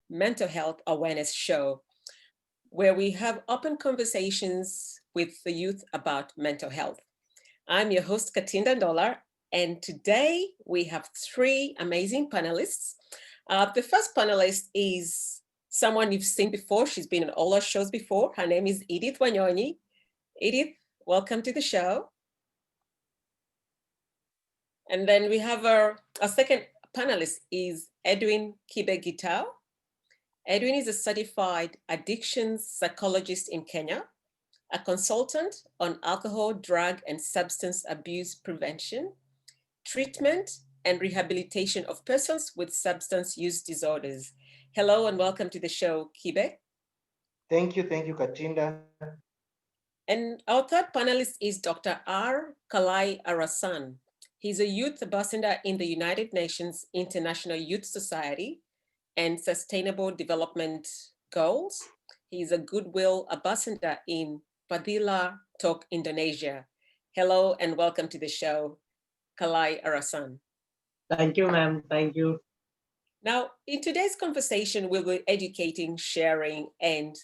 Mental Health Awareness Show, where we have open conversations with the youth about mental health. I'm your host, Katinda Ndola, and today we have three amazing panelists. The first panelist is someone you've seen before. She's been on all our shows before. Her name is Edith Wanyonyi. Edith, welcome to the show. And then we have our second panelist is Edwin Kibe-Gitau. Edwin is a certified addictions psychologist in Kenya, a consultant on alcohol, drug, and substance abuse prevention, treatment, and rehabilitation of persons with substance use disorders. Hello and welcome to the show, Kibe. Thank you, Katinda. And our third panelist is Dr. R. Kalai Arasan. He's a youth ambassador in the United Nations International Youth Society and Sustainable Development Goals. He's a Goodwill Ambassador in Padilla Talk, Indonesia. Hello and welcome to the show, Kalai Arasan. Thank you, ma'am. Thank you. Now, in today's conversation, we'll be educating, sharing, and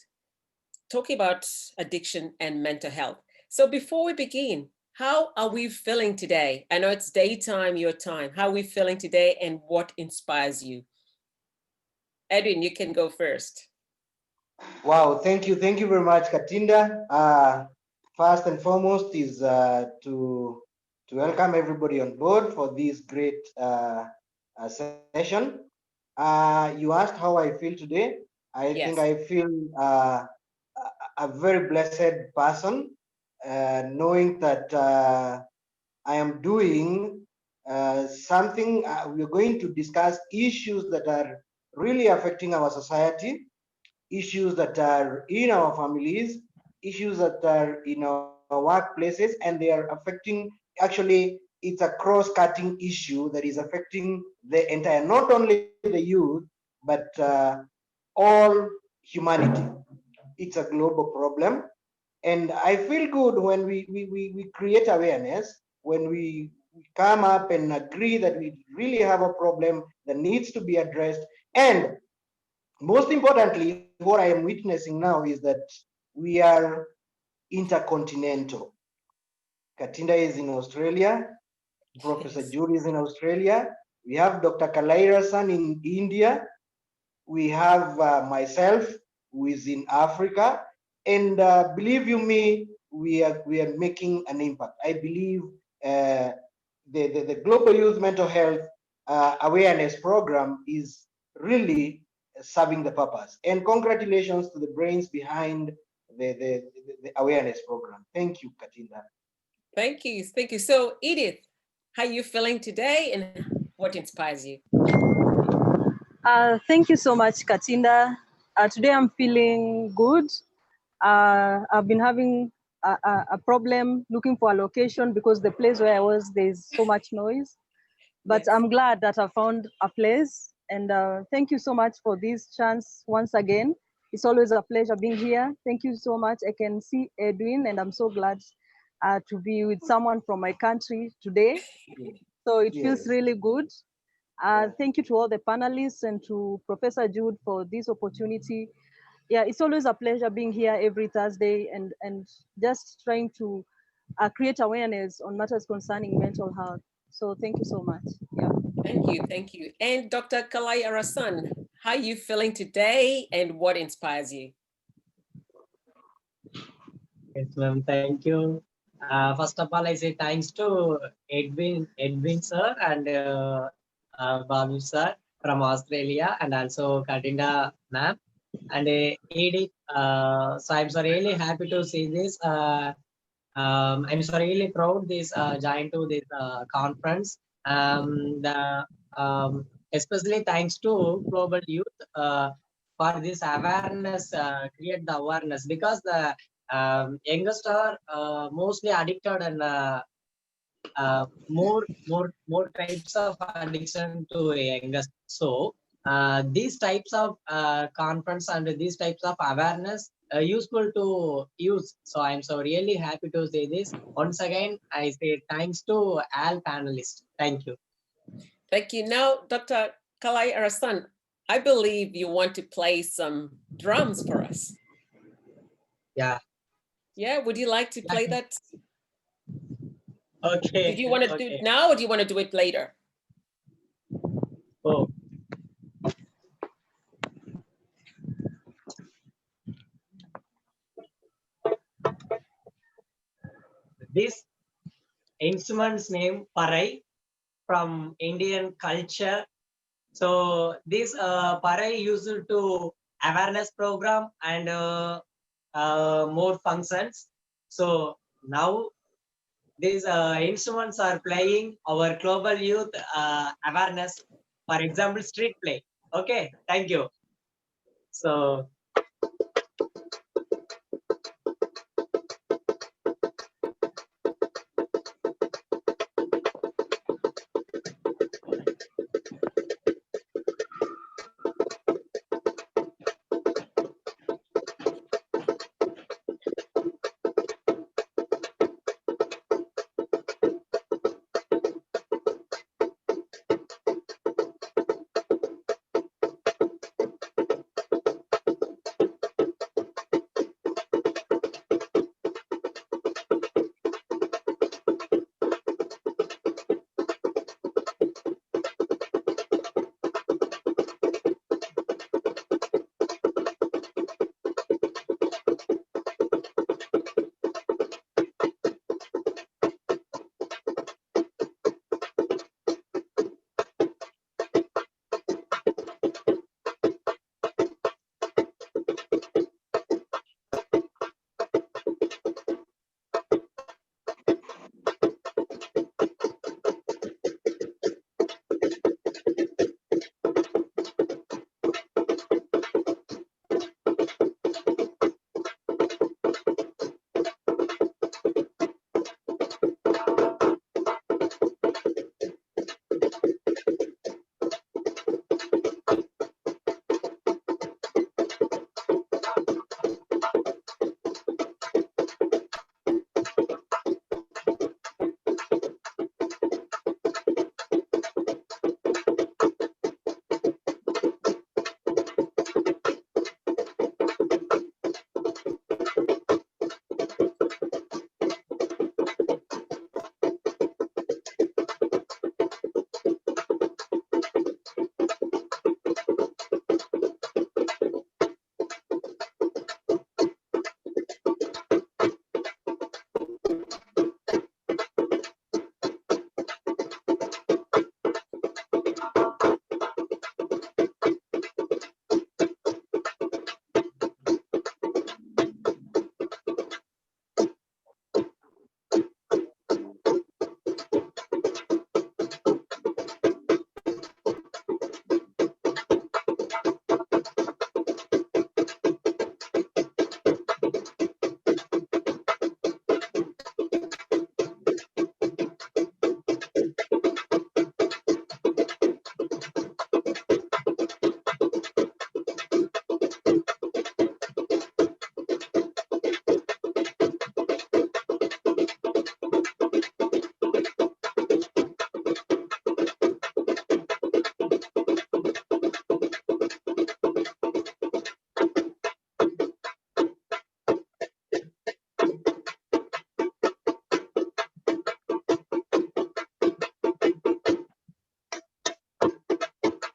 talking about addiction and mental health. So before we begin, how are we feeling today? I know it's daytime, your time. How are we feeling today and what inspires you? Edwin, you can go first. Wow, thank you very much, Katinda. First and foremost is to welcome everybody on board for this great session. You asked how I feel today. I think I feel a very blessed person, knowing that I am doing something. We're going to discuss issues that are really affecting our society, issues that are in our families, issues that are in our workplaces, and they are affecting, actually, it's a cross-cutting issue that is affecting the entire, not only the youth, but all humanity. It's a global problem. And I feel good when we create awareness, when we come up and agree that we really have a problem that needs to be addressed. And most importantly, what I am witnessing now is that we are intercontinental. Katinda is in Australia, Professor Judy is in Australia, we have Dr. Kalaira-san in India, we have myself who is in Africa, and believe you me, we are making an impact. I believe the Global Youth Mental Health Awareness Program is really serving the purpose. And congratulations to the brains behind the awareness program. Thank you, Katinda. Thank you. So Edith, how are you feeling today and what inspires you? Thank you so much, Katinda. Today I'm feeling good. I've been having a problem looking for a location because the place where I was, there's so much noise. But I'm glad that I found a place. And thank you so much for this chance once again. It's always a pleasure being here. Thank you so much. I can see Edwin, and I'm so glad to be with someone from my country today. So it feels really good. Thank you to all the panelists and to Professor Jude for this opportunity. Yeah, it's always a pleasure being here every Thursday and just trying to create awareness on matters concerning mental health. So thank you so much. Yeah. Thank you. And Dr. Kalai Arasan, how are you feeling today and what inspires you? Yes, ma'am. Thank you. First of all, I say thanks to Edwin sir and Babu sir from Australia, and also Katinda ma'am and Edith. So I'm so really happy to see this. I'm so really proud this join to this conference. Especially thanks to Global Youth for this awareness, create the awareness, because the youngest are mostly addicted and more types of addiction to youngest. So these types of conference and these types of awareness useful to use. So I'm so really happy to say this. Once again, I say thanks to all panelists. Thank you. Thank you. Now, Dr. Kalai Arasan, I believe you want to play some drums for us. Yeah. Yeah, would you like to play that? Okay. Did you want to do it now or do you want to do it later? Oh. This instrument's name Parai from Indian culture. So this Parai used to awareness program and more functions. So now these instruments are playing our global youth awareness. For example, street play. Okay, thank you. So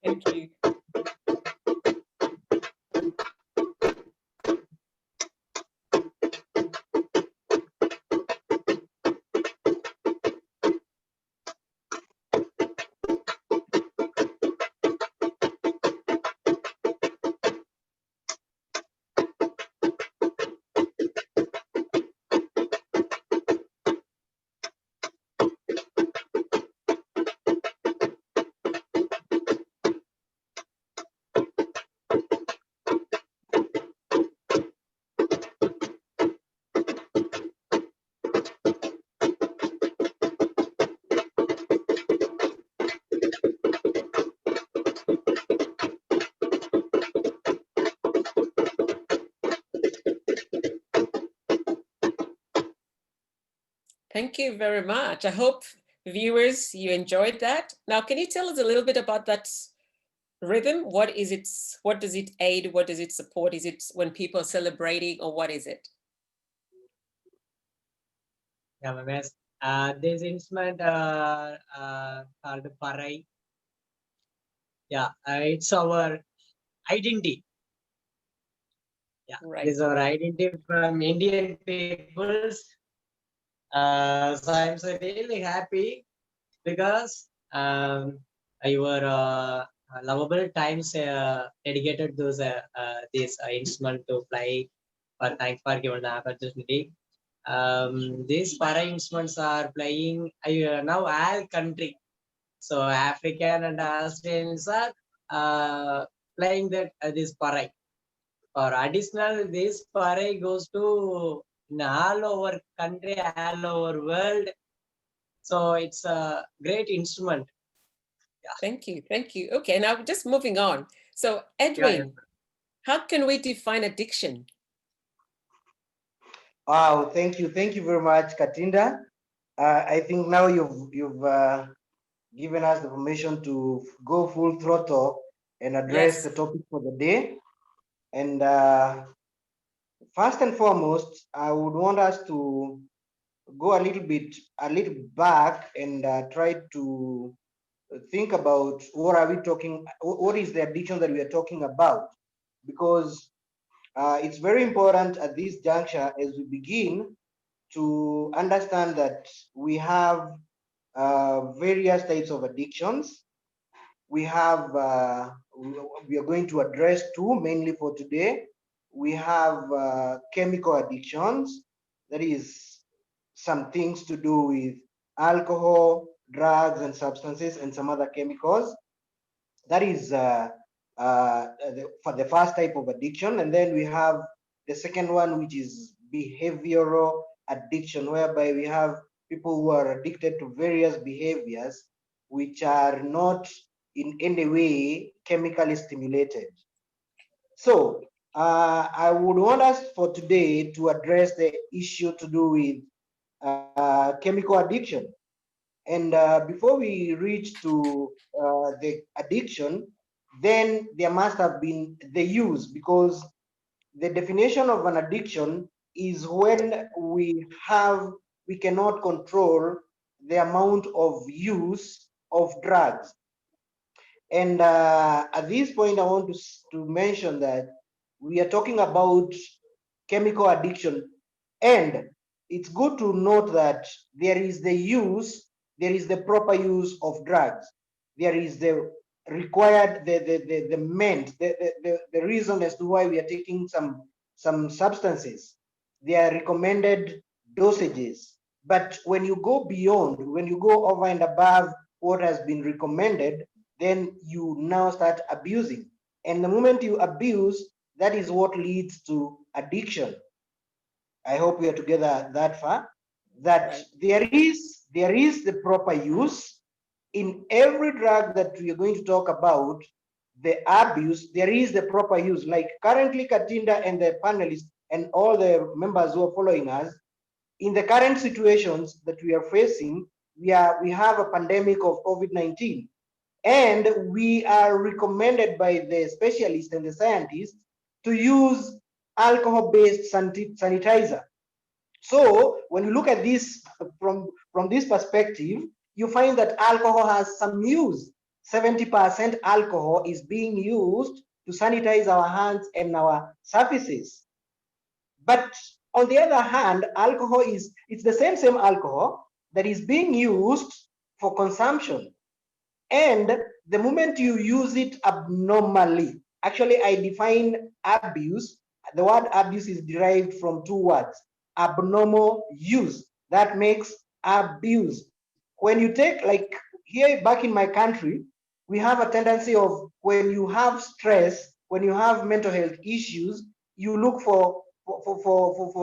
Thank you. Thank you very much. I hope viewers, you enjoyed that. Now, can you tell us a little bit about that Rhythm, what is it? What does it aid? What does it support? Is it when people are celebrating, or what is it? Yeah, yes. This instrument called parai. Yeah, it's our identity. Yeah, Right. this is our identity from Indian peoples. So I'm so really happy because your lovable times dedicated those this instrument to play. For thanks for giving the opportunity. These para instruments are playing now all country. So African and Australians are playing that this parai. For additional, this parai goes to in all over country, all over world. So it's a great instrument. Yeah. Thank you. Thank you. Okay, now just moving on. So Edwin, how can we define addiction? Wow, thank you very much, Katinda. I think now you've given us the permission to go full throttle and address the topic for the day. And first and foremost, I would want us to go a little back and try to think about what are we talking, what is the addiction that we are talking about? Because it's very important at this juncture as we begin to understand that we have various types of addictions. We have, we are going to address two mainly for today. We have chemical addictions, that is some things to do with alcohol, drugs and substances and some other chemicals. That is for the first type of addiction. And then we have the second one, which is behavioral addiction, whereby we have people who are addicted to various behaviors which are not in any way chemically stimulated. So I would want us for today to address the issue to do with chemical addiction. And before we reach to the addiction, then there must have been the use, because the definition of an addiction is when we cannot control the amount of use of drugs. And at this point, I want to mention that we are talking about chemical addiction. And it's good to note that there is the use, there is the proper use of drugs. There is the required, the meant, the reason as to why we are taking some substances. They are recommended dosages. But when you go beyond, when you go over and above what has been recommended, then you now start abusing. And the moment you abuse, that is what leads to addiction. I hope we are together that far. That there is the proper use in every drug that we are going to talk about. The abuse, there is the proper use. Like currently, Katinda and the panelists and all the members who are following us, in the current situations that we are facing, we have a pandemic of COVID-19. And we are recommended by the specialists and the scientists to use alcohol-based sanitizer. So when you look at this from this perspective, you find that alcohol has some use. 70% alcohol is being used to sanitize our hands and our surfaces. But on the other hand, alcohol it's the same alcohol that is being used for consumption. And the moment you use it abnormally, actually I define abuse, the word abuse is derived from two words: abnormal use. That makes abuse. When you take, like here back in my country, we have a tendency of, when you have stress, when you have mental health issues, you look for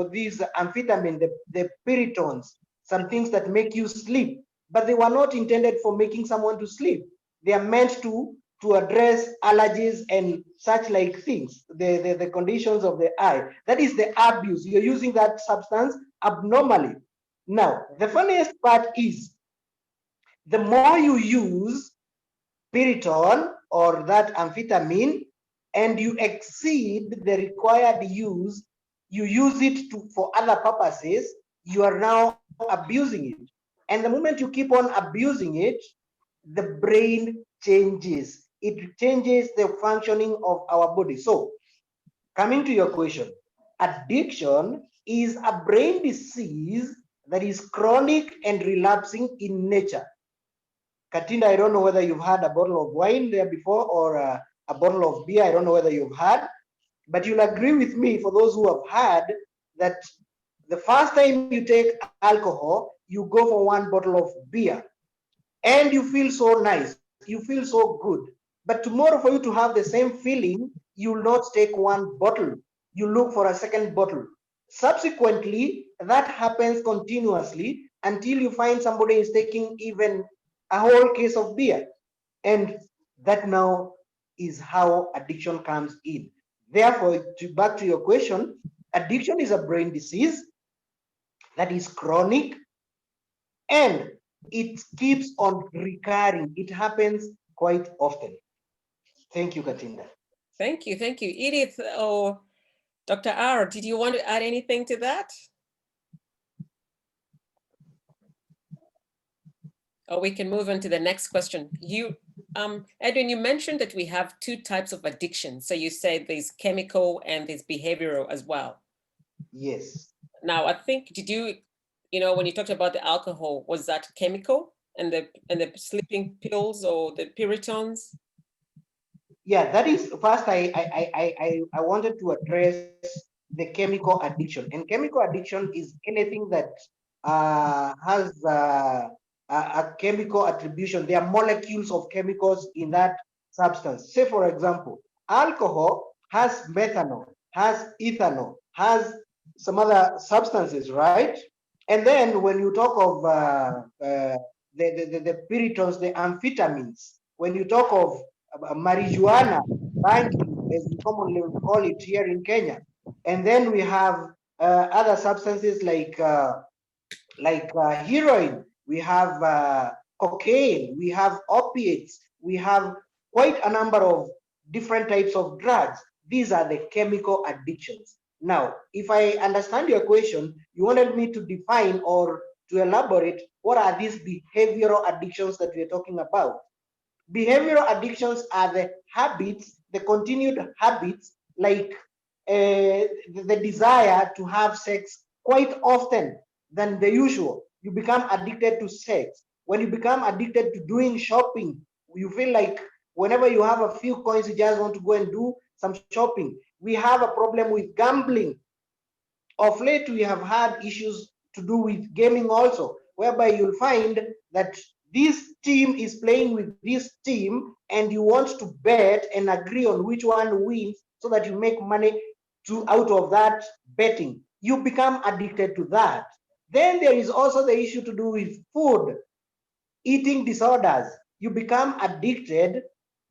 these amphetamine, the piritones, some things that make you sleep. But they were not intended for making someone to sleep. They are meant to address allergies and such like things, the conditions of the eye. That is the abuse. You're using that substance abnormally. Now, the funniest part is, the more you use Piriton or that amphetamine and you exceed the required use, you use it for other purposes, you are now abusing it. And the moment you keep on abusing it, the brain changes. It changes the functioning of our body. So, coming to your question, addiction is a brain disease that is chronic and relapsing in nature. Katinda, I don't know whether you've had a bottle of wine there before or a bottle of beer. I don't know whether you've had, but you'll agree with me, for those who have had, that the first time you take alcohol, you go for one bottle of beer and you feel so nice, you feel so good. But tomorrow, for you to have the same feeling, you will not take one bottle, you look for a second bottle. Subsequently, that happens continuously until you find somebody is taking even a whole case of beer. And that now is how addiction comes in. Therefore, back to your question, addiction is a brain disease that is chronic and it keeps on recurring. It happens quite often. Thank you, Katinda. Thank you. Thank you. Edith or Dr. R, did you want to add anything to that? Or we can move on to the next question. Edwin, you mentioned that we have two types of addiction. So you said there's chemical and there's behavioral as well. Yes. Now, I think, when you talked about the alcohol, was that chemical and the sleeping pills or the Puritans? Yeah, that is, first I wanted to address the chemical addiction. And chemical addiction is anything that has a chemical attribution. There are molecules of chemicals in that substance. Say, for example, alcohol has methanol, has ethanol, has some other substances, right? And then when you talk of the Puritans, the amphetamines, when you talk of marijuana, banking, as we commonly call it here in Kenya, and then we have other substances like heroin, we have cocaine, we have opiates, we have quite a number of different types of drugs. These are the chemical addictions. Now, if I understand your question, you wanted me to define or to elaborate what are these behavioral addictions that we're talking about. Behavioral addictions are the habits, the continued habits, like the desire to have sex quite often than the usual. You become addicted to sex. When you become addicted to doing shopping, you feel like whenever you have a few coins, you just want to go and do some shopping. We have a problem with gambling. Of late, we have had issues to do with gaming also, whereby you'll find that this team is playing with this team and you want to bet and agree on which one wins so that you make money out of that betting. You become addicted to that. Then there is also the issue to do with food, eating disorders. You become addicted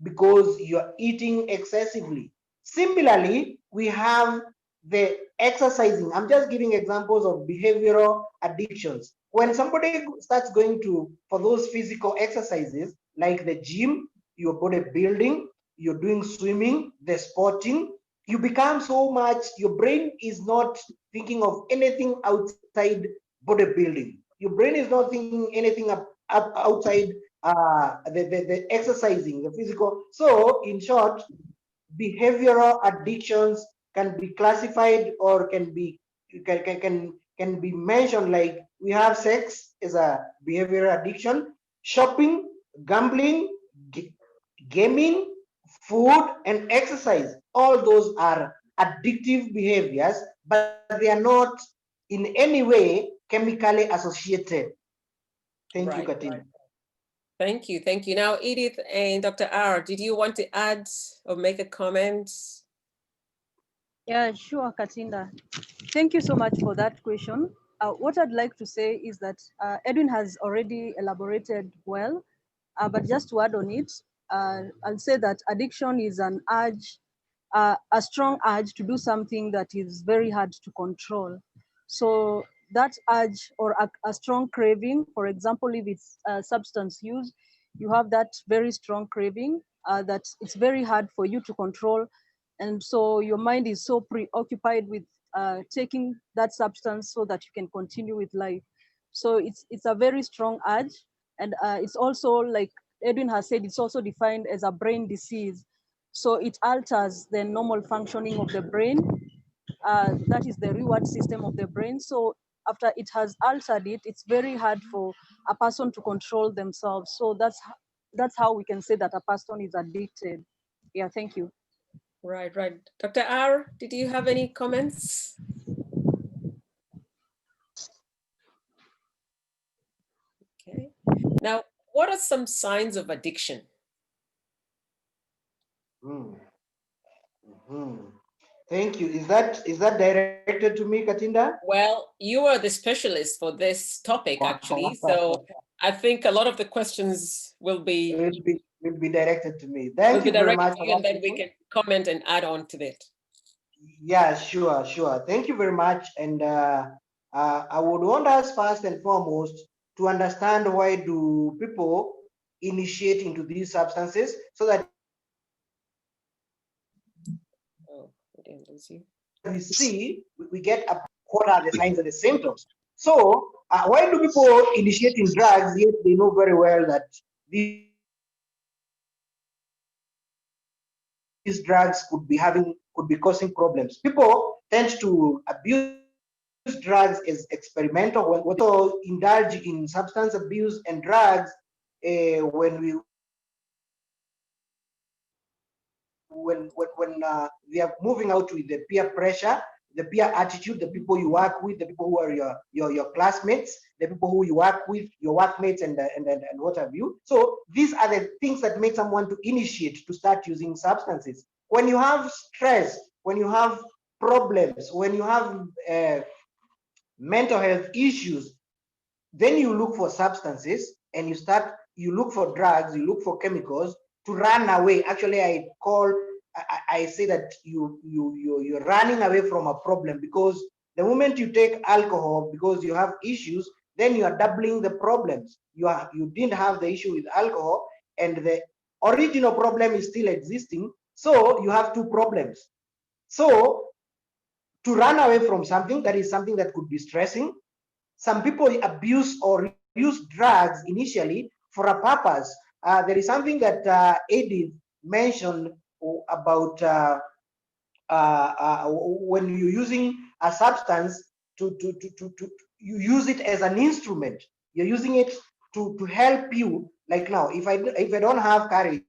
because you're eating excessively. Similarly, we have the exercising. I'm just giving examples of behavioral addictions. When somebody starts going for those physical exercises, like the gym, your bodybuilding, you're doing swimming, the sporting, you become so much, your brain is not thinking of anything outside bodybuilding. Your brain is not thinking anything outside the exercising, the physical. So, in short, behavioral addictions can be classified or can be mentioned like we have sex as a behavioral addiction, shopping, gambling, gaming, food, and exercise. All those are addictive behaviors, but they are not in any way chemically associated. Thank you, Katina. Right. Thank you. Thank you. Now, Edith and Dr. R, did you want to add or make a comment? Yeah, sure, Katinda. Thank you so much for that question. What I'd like to say is that Edwin has already elaborated well, but just to add on it, I'll say that addiction is an urge, a strong urge to do something that is very hard to control. So that urge or a strong craving, for example, if it's substance use, you have that very strong craving. that it's very hard for you to control. And so your mind is so preoccupied with taking that substance so that you can continue with life. So it's a very strong urge. And it's also, like Edwin has said, it's also defined as a brain disease. So it alters the normal functioning of the brain. That is the reward system of the brain. So after it has altered it, it's very hard for a person to control themselves. So that's how we can say that a person is addicted. Yeah, thank you. Right. Dr. R, did you have any comments? Okay. Now, what are some signs of addiction? Thank you. Is that directed to me, Katinda? Well, you are the specialist for this topic, actually. So I think a lot of the questions will be directed to me. Thank you very much. And then we can comment and add on to it. Yeah, sure. Thank you very much. And I would want us first and foremost to understand why do people initiate into these substances, so that we see, we get what are the signs and the symptoms. So why do people initiate in drugs, yet they know very well that these drugs could be causing problems? People tend to abuse drugs as experimental. When people indulge in substance abuse and drugs, when we are moving out with the peer pressure, the peer attitude, the people you work with, the people who are your classmates, the people who you work with, your workmates, and what have you. So these are the things that make someone to initiate to start using substances. When you have stress, when you have problems, when you have mental health issues, then you look for substances and you look for drugs, you look for chemicals to run away. Actually, I say that you're running away from a problem, because the moment you take alcohol because you have issues, then you are doubling the problems. You didn't have the issue with alcohol, and the original problem is still existing. So you have two problems. So to run away from something, that is something that could be stressing. Some people abuse or use drugs initially for a purpose. There is something that Edith mentioned about when you're using a substance to you use it as an instrument. You're using it to help you. Like now, if I don't have courage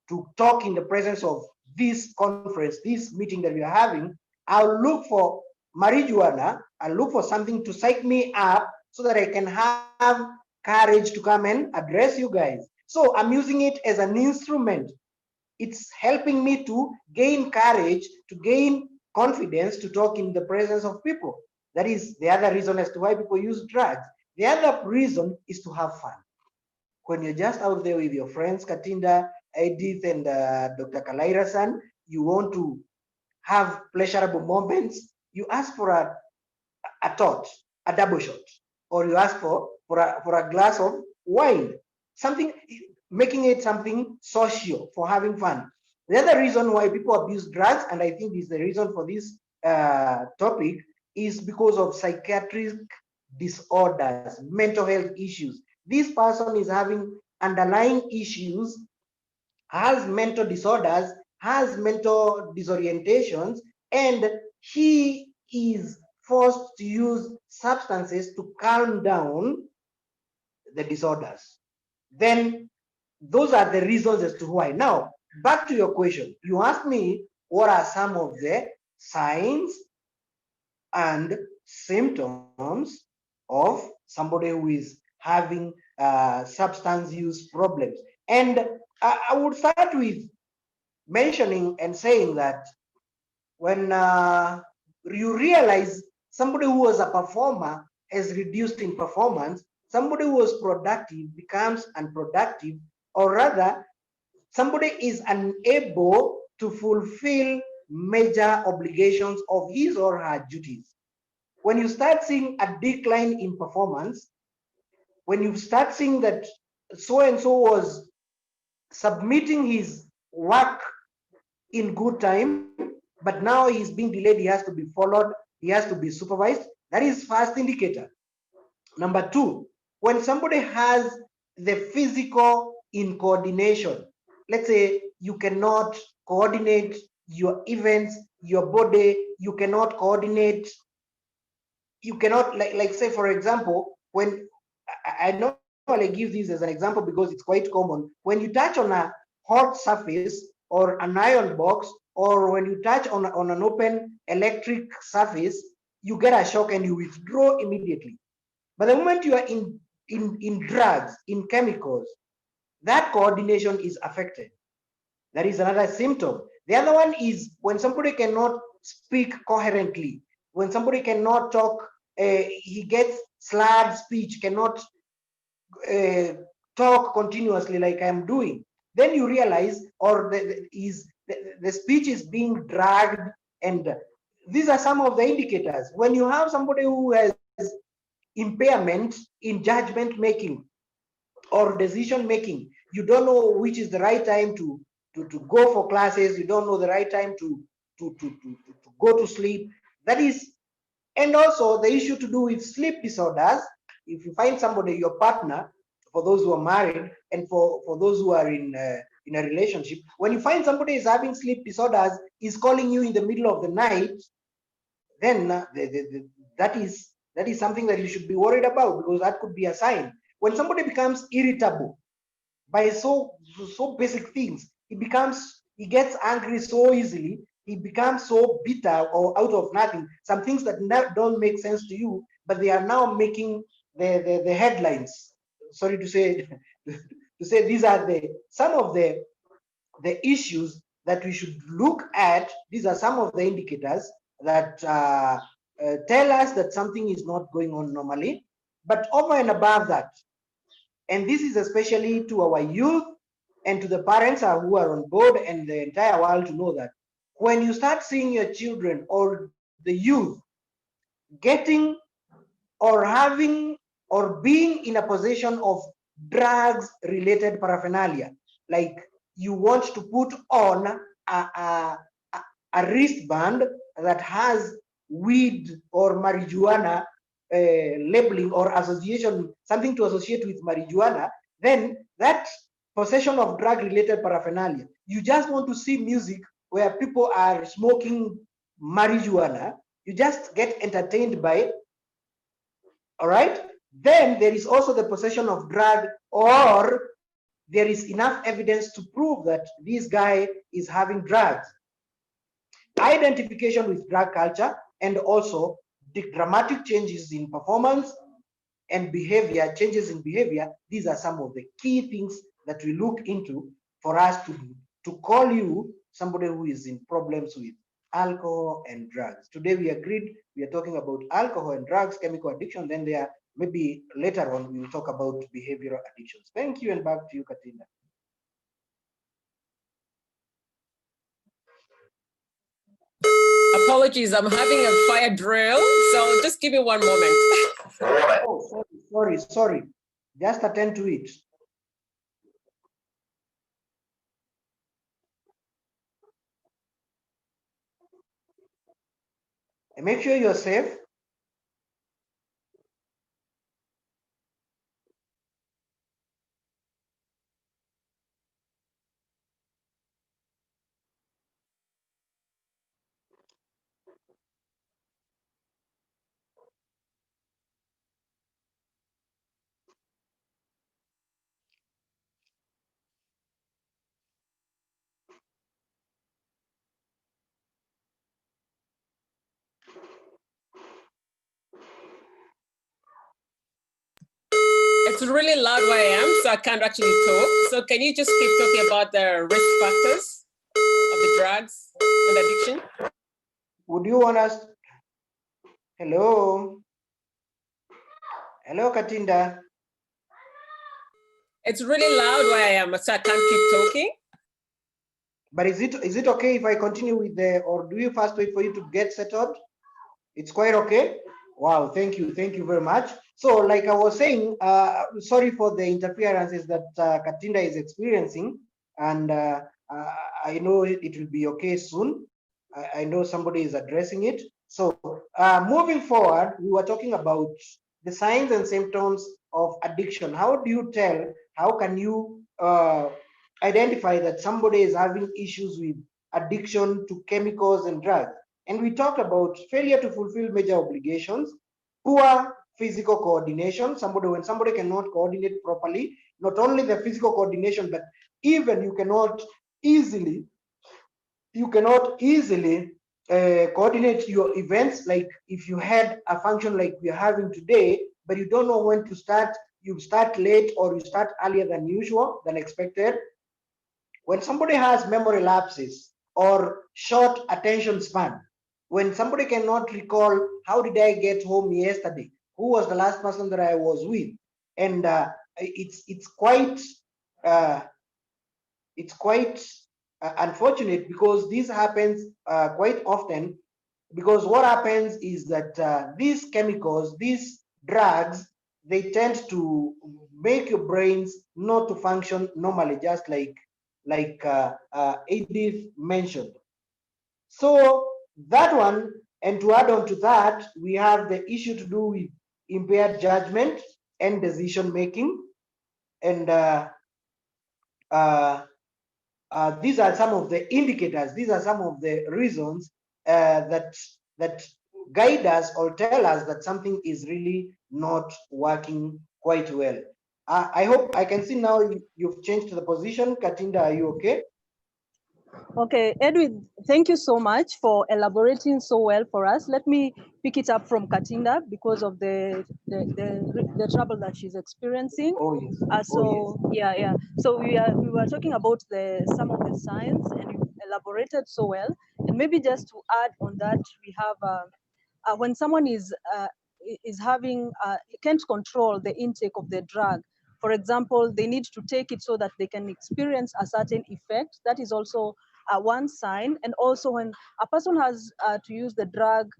to talk in the presence of this conference, this meeting that we are having, I'll look for marijuana. I'll look for something to psych me up so that I can have courage to come and address you guys. So I'm using it as an instrument. It's helping me to gain courage, to gain confidence to talk in the presence of people. That is the other reason as to why people use drugs. The other reason is to have fun. When you're just out there with your friends, Katinda, Edith, and Dr. Kalaira-san, you want to have pleasurable moments, you ask for a tot, a double shot, or you ask for a glass of wine, something, making it something social for having fun. The other reason why people abuse drugs, and I think is the reason for this topic, is because of psychiatric disorders, mental health issues. This person is having underlying issues, has mental disorders, has mental disorientations, and he is forced to use substances to calm down the disorders. Then those are the reasons as to why. Now, back to your question. You asked me what are some of the signs and symptoms of somebody who is having substance use problems. And I would start with mentioning and saying that when you realize somebody who was a performer has reduced in performance, somebody who was productive becomes unproductive, or rather, somebody is unable to fulfill major obligations of his or her duties. When you start seeing a decline in performance, when you start seeing that so-and-so was submitting his work in good time, but now he's being delayed. He has to be followed. He has to be supervised. That is first indicator. Number two, when somebody has the physical incoordination, let's say you cannot coordinate your events, your body, you cannot coordinate, you cannot, like say, for example, when I normally give this as an example because it's quite common. When you touch on a hot surface or an iron box, or when you touch on an open electric surface, you get a shock and you withdraw immediately. But the moment you are in drugs, in chemicals, that coordination is affected. That is another symptom. The other one is when somebody cannot speak coherently, when somebody cannot talk, he gets slurred speech, cannot talk continuously like I'm doing. Then you realize, or the speech is being dragged, and these are some of the indicators. When you have somebody who has impairment in judgment making or decision making, you don't know which is the right time to go for classes, you don't know the right time to go to sleep. That is, and also the issue to do with sleep disorders. If you find somebody, your partner, for those who are married and for those who are in a relationship, when you find somebody is having sleep disorders, is calling you in the middle of the night, then that is something that you should be worried about, because that could be a sign. When somebody becomes irritable by so basic things, he gets angry so easily, he becomes so bitter or out of nothing, some things that don't make sense to you, but they are now making the headlines. Sorry to say these are some of the issues that we should look at. These are some of the indicators that tell us that something is not going on normally. But over and above that, and this is especially to our youth and to the parents who are on board and the entire world, to know that when you start seeing your children or the youth getting or having or being in a possession of drugs related paraphernalia, like you want to put on a wristband that has weed or marijuana labeling or association, something to associate with marijuana, then that possession of drug related paraphernalia, you just want to see music where people are smoking marijuana, you just get entertained by it. All right, then there is also the possession of drug, or there is enough evidence to prove that this guy is having drugs. Identification with drug culture, and also the dramatic changes in performance and behavior, changes in behavior. These are some of the key things that we look into for us to call you somebody who is in problems with alcohol and drugs. Today we agreed we are talking about alcohol and drugs, chemical addiction. Then there maybe later on we will talk about behavioral addictions. Thank you, and back to you, Katina. Apologies, I'm having a fire drill, so just give me one moment. Oh, sorry. Just attend to it. And make sure you're safe. It's really loud where I am, so I can't actually talk. So can you just keep talking about the risk factors of the drugs and addiction? Would you want us? Hello, Katinda. It's really loud where I am, so I can't keep talking. But is it okay if I continue with or do you first wait for you to get settled? It's quite okay. Wow, thank you very much. So, like I was saying, sorry for the interferences that Katinda is experiencing, and I know it will be okay soon. I know somebody is addressing it. So moving forward, we were talking about the signs and symptoms of addiction. How do you tell, how can you identify that somebody is having issues with addiction to chemicals and drugs? And we talked about failure to fulfill major obligations, poor physical coordination. When somebody cannot coordinate properly, not only the physical coordination, but even you cannot easily coordinate your events. Like if you had a function like we're having today, but you don't know when to start, you start late or you start earlier than usual, than expected. When somebody has memory lapses or short attention span, when somebody cannot recall, how did I get home yesterday, who was the last person that I was with, and it's quite unfortunate, because this happens quite often. Because what happens is that these chemicals, these drugs, they tend to make your brains not to function normally, just like Edith mentioned. So that one, and to add on to that, we have the issue to do with impaired judgment and decision making. And these are some of the indicators, these are some of the reasons that guide us or tell us that something is really not working quite well. I hope I can see now you've changed the position. Katinda, are you okay? Okay, Edwin, thank you so much for elaborating so well for us. Let me pick it up from Katinda because of the trouble that she's experiencing. Oh yes. Yeah. So we were talking about some of the signs, and you elaborated so well. And maybe just to add on that, we have when someone is having can't control the intake of the drug. For example, they need to take it so that they can experience a certain effect. That is also one sign. And also when a person has to use the drug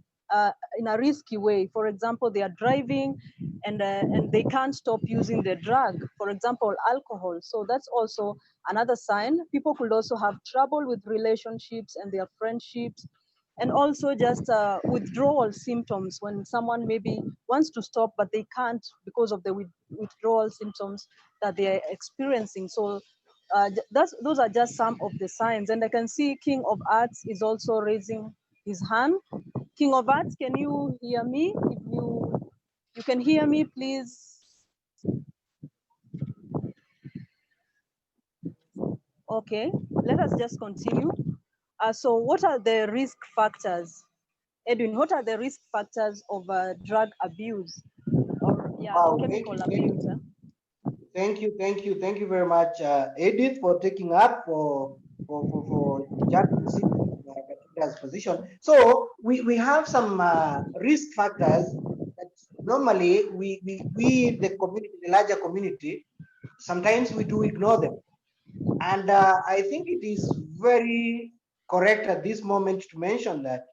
in a risky way, for example, they are driving and they can't stop using the drug, for example, alcohol. So that's also another sign. People could also have trouble with relationships and their friendships, and also just withdrawal symptoms, when someone maybe wants to stop but they can't because of the withdrawal symptoms that they are experiencing. So those are just some of the signs. And I can see King of Arts is also raising his hand. King of Arts, can you hear me? If you can hear me, please. Okay, let us just continue. So what are the risk factors? Edwin, what are the risk factors of drug abuse or chemical abuse? Thank you very much, Edith, for taking up for Katinda's position. So we have some risk factors that normally we the community, the larger community, sometimes we do ignore them. And I think it is very correct at this moment to mention that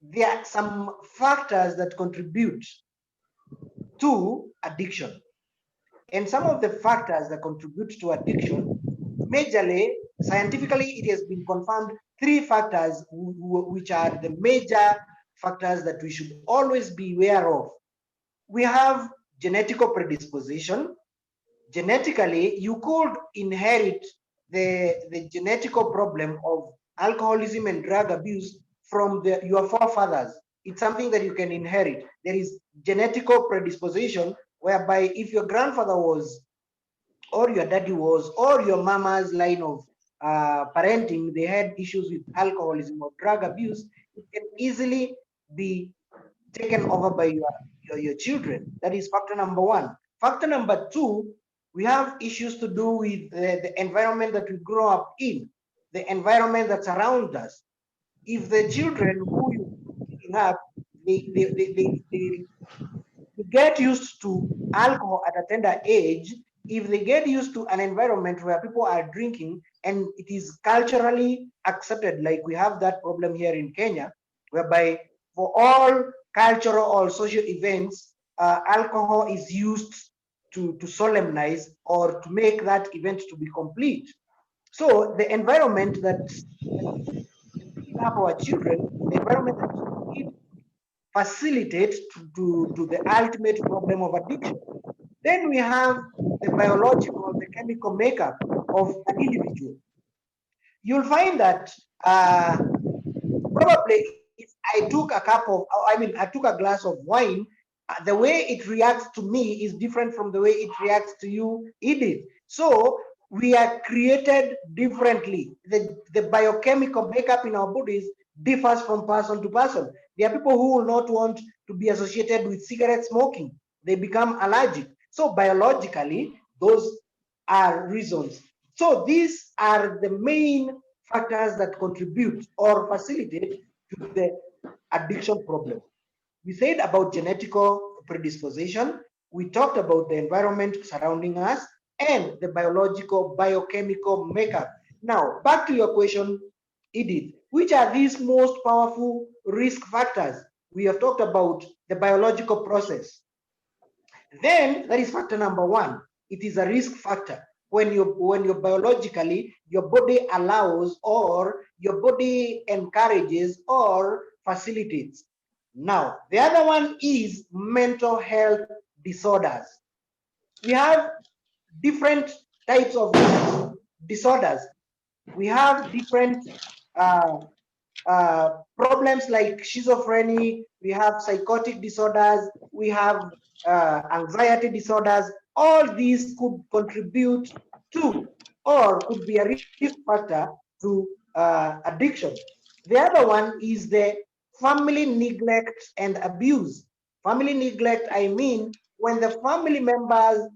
there are some factors that contribute to addiction. And some of the factors that contribute to addiction, majorly, scientifically, it has been confirmed 3 factors which are the major factors that we should always be aware of. We have genetical predisposition. Genetically, you could inherit the genetical problem of alcoholism and drug abuse from your forefathers. It's something that you can inherit. There is genetical predisposition, whereby if your grandfather was, or your daddy was, or your mama's line of parenting, they had issues with alcoholism or drug abuse, it can easily be taken over by your children. That is factor number 1. Factor number 2, we have issues to do with the environment that we grow up in, the environment that's around us. If the children who you have, they get used to alcohol at a tender age, if they get used to an environment where people are drinking and it is culturally accepted, like we have that problem here in Kenya, whereby for all cultural or social events, alcohol is used to solemnize or to make that event to be complete. So the environment that we have our children, the environment that we facilitate to the ultimate problem of addiction. Then we have the biological, the chemical makeup of an individual. You'll find that probably if I took I took a glass of wine, the way it reacts to me is different from the way it reacts to you, Edith. So we are created differently. The biochemical makeup in our bodies differs from person to person. There are people who will not want to be associated with cigarette smoking. They become allergic. So biologically, those are reasons. So these are the main factors that contribute or facilitate to the addiction problem. We said about genetical predisposition. We talked about the environment surrounding us and the biological, biochemical makeup. Now, back to your question, Edith, which are these most powerful risk factors? We have talked about the biological process. Then that is factor number one. It is a risk factor. When you biologically, your body allows or your body encourages or facilitates. Now, the other one is mental health disorders. We have different types of disorders. We have different problems like schizophrenia, we have psychotic disorders, we have anxiety disorders. All these could contribute to or could be a risk factor to addiction. The other one is the family neglect and abuse. Family neglect, I mean, when the family members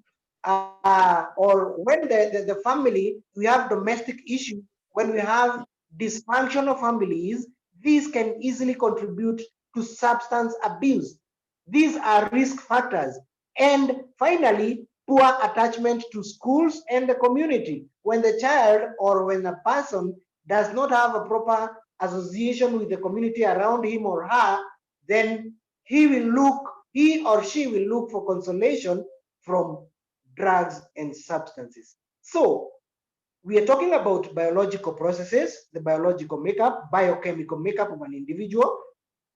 or when the family, we have domestic issues, when we have dysfunctional families, these can easily contribute to substance abuse. These are risk factors. And finally, poor attachment to schools and the community. When the child or when a person does not have a proper association with the community around him or her, then he or she will look for consolation from drugs and substances. So we are talking about biological processes, the biological makeup, biochemical makeup of an individual.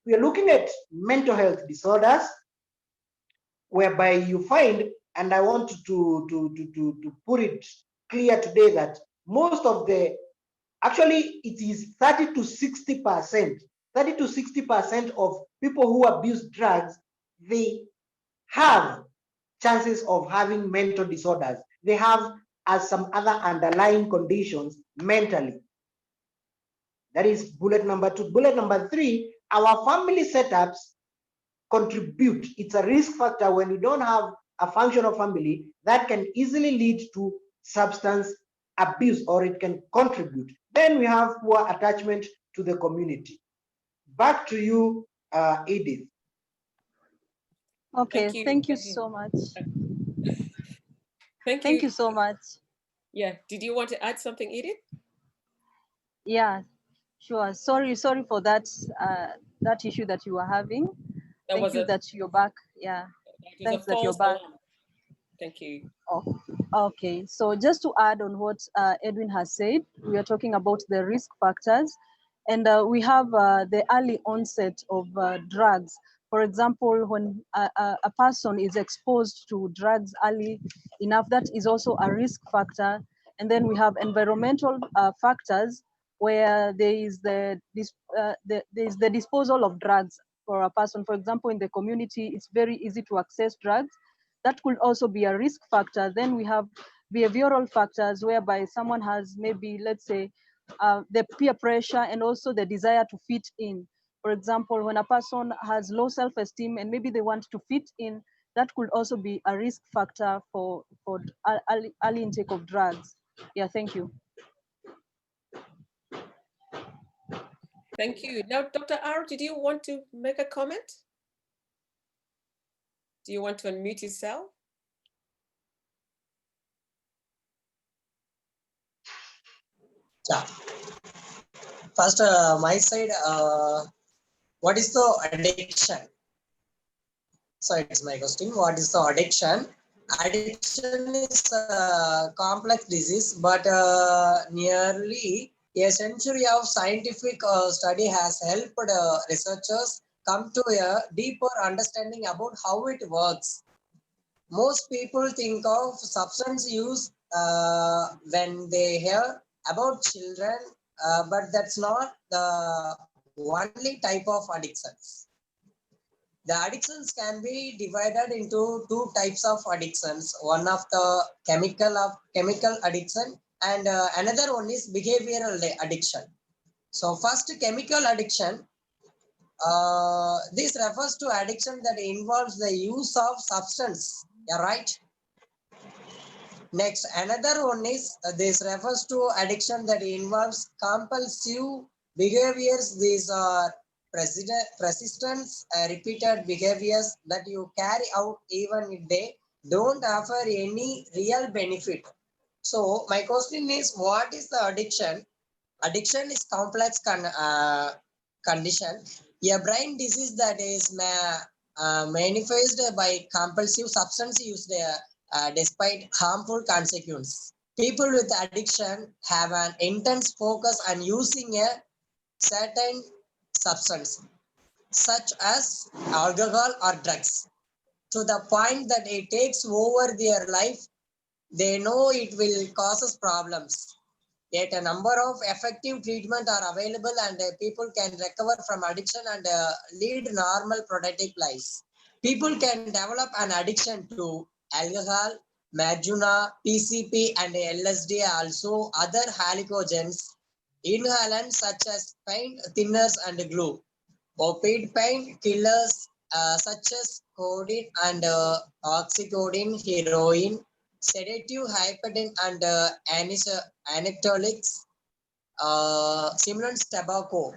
We are looking at mental health disorders, whereby you find, and I want to put it clear today that most of actually it is 30 to 60%, 30 to 60% of people who abuse drugs, they have chances of having mental disorders. They have as some other underlying conditions mentally. That is bullet number two. Bullet number three, our family setups contribute. It's a risk factor when you don't have a functional family that can easily lead to substance abuse, or it can contribute. Then we have poor attachment to the community. Back to you, Edith. Okay, thank you so much. Thank you so much. Yeah, did you want to add something, Edith? Yeah, sure. Sorry for that that issue that you were having. Thank you that you're back. Yeah, thanks that you're back. Thank you. Oh, okay, so just to add on what Edwin has said, we are talking about the risk factors, and we have the early onset of drugs. For example, when a person is exposed to drugs early enough, that is also a risk factor. And then we have environmental factors, where there is the disposal of drugs for a person. For example, in the community, it's very easy to access drugs. That could also be a risk factor. Then we have behavioral factors, whereby someone has maybe, let's say, the peer pressure and also the desire to fit in. For example, when a person has low self-esteem and maybe they want to fit in, that could also be a risk factor for early intake of drugs. Yeah, thank you. Thank you. Now, Dr. R, did you want to make a comment? Do you want to unmute yourself? Yeah. First, my side, what is the addiction? So it's my question. What is the addiction? Addiction is a complex disease, but nearly a century of scientific study has helped researchers come to a deeper understanding about how it works. Most people think of substance use when they hear about children, but that's not the only type of addictions. The addictions can be divided into two types of addictions. One of the chemical addiction, and another one is behavioral addiction. So first, chemical addiction. This refers to addiction that involves the use of substance. Yeah, right. Next, another one is this refers to addiction that involves compulsive behaviors. These are persistent, repeated behaviors that you carry out even if they don't offer any real benefit. So my question is, what is the addiction? Addiction is complex condition, a brain disease that is manifested by compulsive substance use despite harmful consequences. People with addiction have an intense focus on using a certain substance, such as alcohol or drugs, to the point that it takes over their life. They know it will cause problems. Yet a number of effective treatments are available, and people can recover from addiction and lead normal productive lives. People can develop an addiction to alcohol, marijuana, PCP, and LSD, also other hallucinogens, inhalants such as pain thinners and glue, opioid pain killers such as codeine and oxycodone, heroin, sedative, hypertension, and anecdotics, stimulants, tobacco.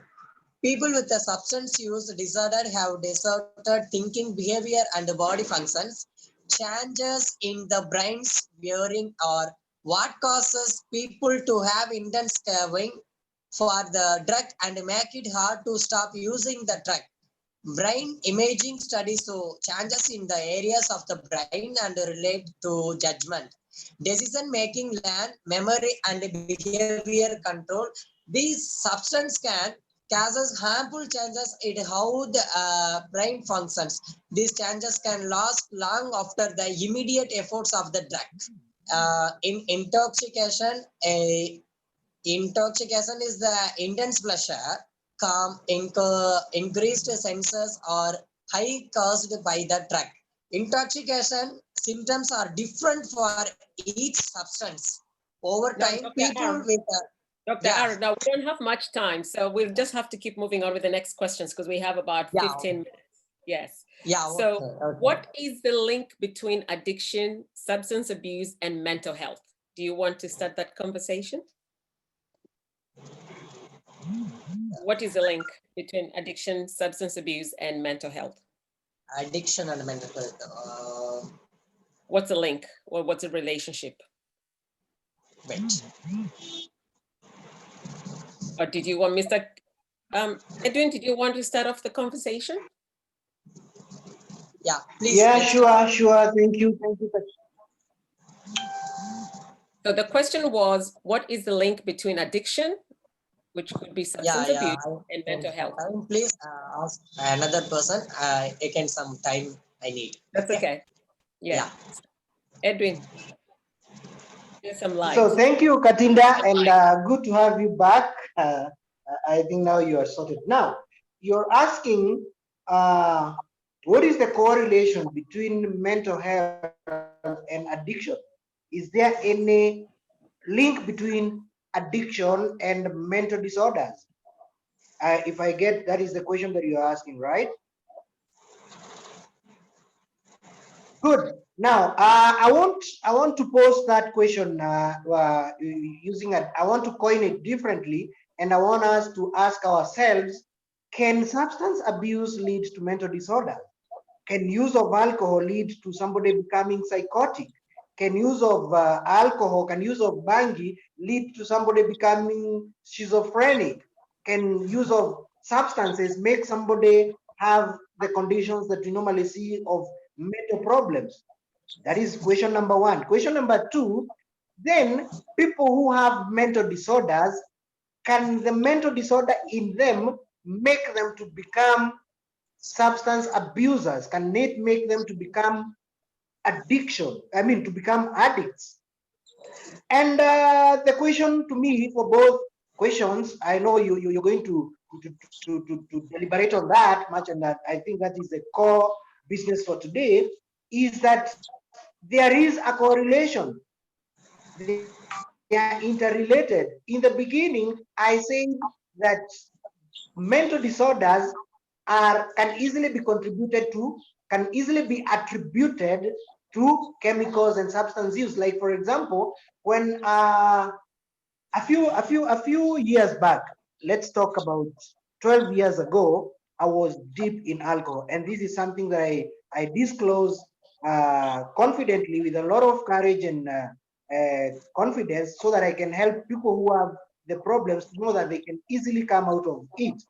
People with a substance use disorder have disordered thinking, behavior, and body functions. Changes in the brain's wiring are what causes people to have intense craving for the drug and make it hard to stop using the drug. Brain imaging studies show changes in the areas of the brain and relate to judgment, decision making, learn, memory, and behavior control. These substance can causes harmful changes in how the brain functions. These changes can last long after the immediate efforts of the drug. In intoxication, intoxication is the intense pleasure, calm, increased senses, or high caused by the drug. Intoxication symptoms are different for each substance. Over time, people with Dr. Aaron, now we don't have much time, so we'll just have to keep moving on with the next questions because we have about 15 minutes. Yes. Yeah. So what is the link between addiction, substance abuse, and mental health? Do you want to start that conversation? What is the link between addiction, substance abuse, and mental health? Addiction and mental health. What's the link, or what's the relationship? Wait. Or did you want Mr. Edwin, did you want to start off the conversation? Yeah, please. Yeah, sure. Thank you. So the question was, what is the link between addiction, which could be substance abuse, and mental health? Please ask another person. Again, some time I need. That's okay. Yeah. Edwin, there's some light. So thank you, Katinda, and good to have you back. I think now you are sorted. Now, you're asking what is the correlation between mental health and addiction? Is there any link between addiction and mental disorders? If I get, that is the question that you're asking, right? Good. Now, I want to pose that question using I want to coin it differently, and I want us to ask ourselves: can substance abuse lead to mental disorder? Can use of alcohol lead to somebody becoming psychotic? Can use of can use of bangi lead to somebody becoming schizophrenic? Can use of substances make somebody have the conditions that we normally see of mental problems? That is question number one. Question number two, then people who have mental disorders, can the mental disorder in them make them to become substance abusers? Can it make them to become to become addicts? And the question to me for both questions, I know you're going to deliberate on that much, and that I think that is the core business for today, is that there is a correlation. They are interrelated. In the beginning, I said that mental disorders can easily be contributed to, can easily be attributed to chemicals and substance use. Like for example, when a few years back, let's talk about 12 years ago, I was deep in alcohol, and this is something that I disclose confidently with a lot of courage and confidence, so that I can help people who have the problems to know that they can easily come out of it,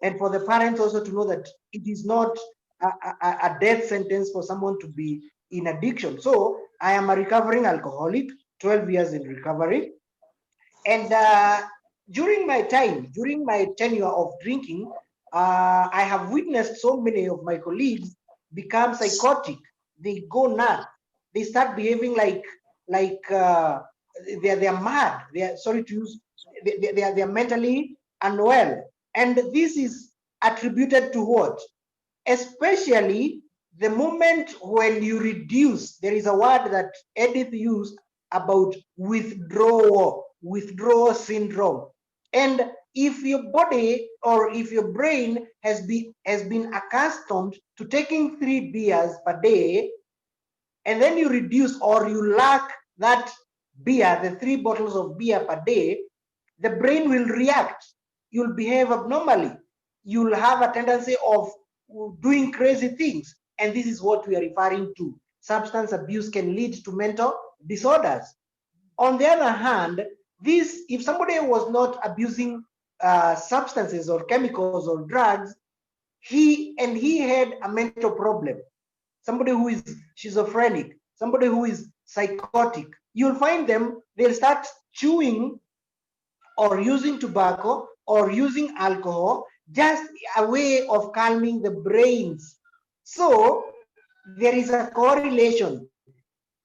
and for the parents also to know that it is not a death sentence for someone to be in addiction. So I am a recovering alcoholic, 12 years in recovery, and during my tenure of drinking, I have witnessed so many of my colleagues become psychotic. They go nuts. They start behaving like they're mad. They are, sorry to use, they are mentally unwell. And this is attributed to what? Especially the moment when you reduce. There is a word that Edith used about withdrawal syndrome. And if your body or if your brain has been accustomed to taking 3 beers per day, and then you reduce or you lack that beer, the 3 bottles of beer per day, the brain will react. You'll behave abnormally. You'll have a tendency of doing crazy things. And this is what we are referring to. Substance abuse can lead to mental disorders. On the other hand, if somebody was not abusing substances or chemicals or drugs, he had a mental problem, somebody who is schizophrenic, somebody who is psychotic, you'll find them, they'll start chewing or using tobacco or using alcohol, just a way of calming the brains. So there is a correlation.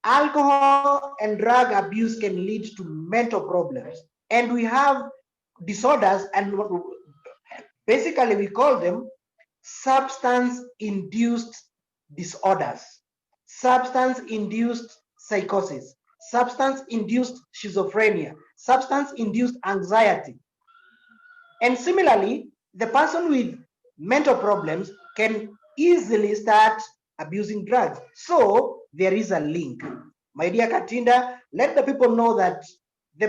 Alcohol and drug abuse can lead to mental problems. And we have disorders, and basically we call them substance-induced disorders, substance-induced psychosis, substance-induced schizophrenia, substance-induced anxiety. And similarly, the person with mental problems can easily start abusing drugs. So there is a link. My dear Katinda, let the people know that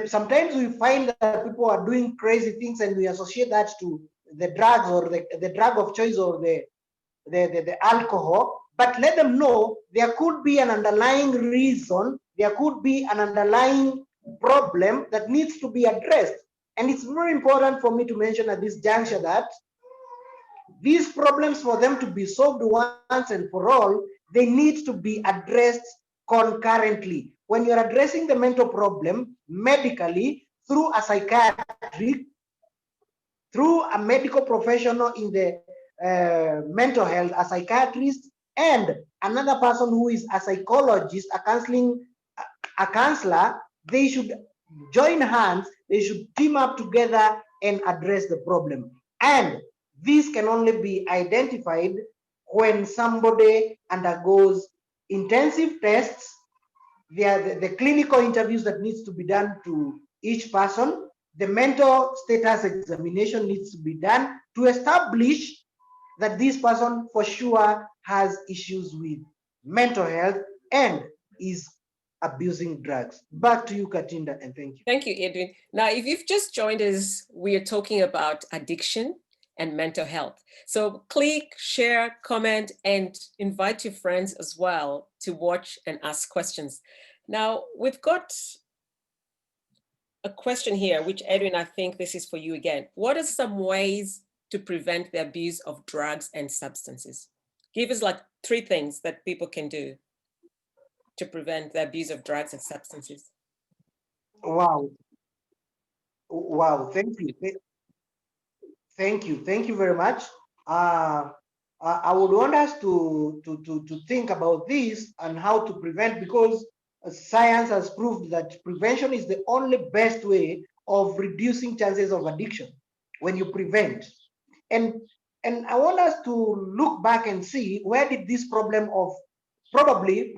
sometimes we find that people are doing crazy things and we associate that to the drugs or the drug of choice or the alcohol, but let them know there could be an underlying reason, there could be an underlying problem that needs to be addressed. And it's very important for me to mention at this juncture that these problems, for them to be solved once and for all, they need to be addressed concurrently. When you're addressing the mental problem medically through a psychiatric, through a medical professional in the mental health, a psychiatrist, and another person who is a psychologist, a counselor, they should join hands, they should team up together and address the problem. And this can only be identified when somebody undergoes intensive tests. The clinical interviews that needs to be done to each person, the mental status examination needs to be done to establish that this person for sure has issues with mental health and is abusing drugs. Back to you, Katinda, and thank you. Thank you, Edwin. Now, if you've just joined us, we are talking about addiction and mental health. So click, share, comment, and invite your friends as well to watch and ask questions. Now, we've got a question here, which Edwin, I think this is for you again. What are some ways to prevent the abuse of drugs and substances? Give us like 3 things that people can do to prevent the abuse of drugs and substances. Wow. Wow. Thank you. Thank you. Thank you very much. I would want us to think about this and how to prevent, because science has proved that prevention is the only best way of reducing chances of addiction when you prevent. And I want us to look back and see, where did this problem of probably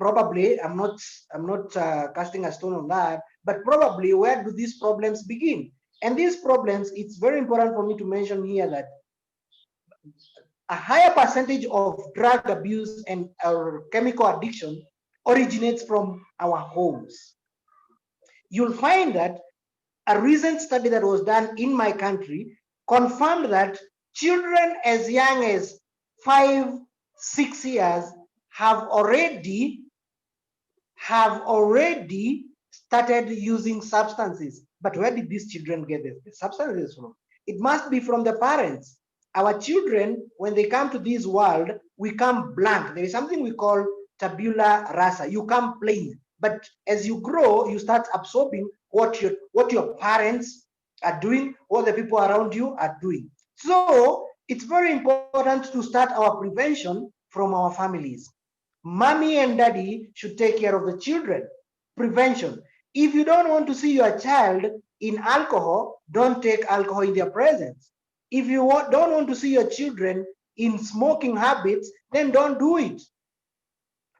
I'm not casting a stone on that, but probably where do these problems begin? And these problems, it's very important for me to mention here that a higher percentage of drug abuse and our chemical addiction originates from our homes. You'll find that a recent study that was done in my country confirmed that children as young as 5, 6 years have already started using substances. But where did these children get the substances from? It must be from the parents. Our children, when they come to this world, we come blank. There is something we call tabula rasa. You come plain. But as you grow, you start absorbing what your parents are doing, what the people around you are doing. So it's very important to start our prevention from our families. Mommy and daddy should take care of the children. Prevention. If you don't want to see your child in alcohol, don't take alcohol in their presence. If you don't want to see your children in smoking habits, then don't do it.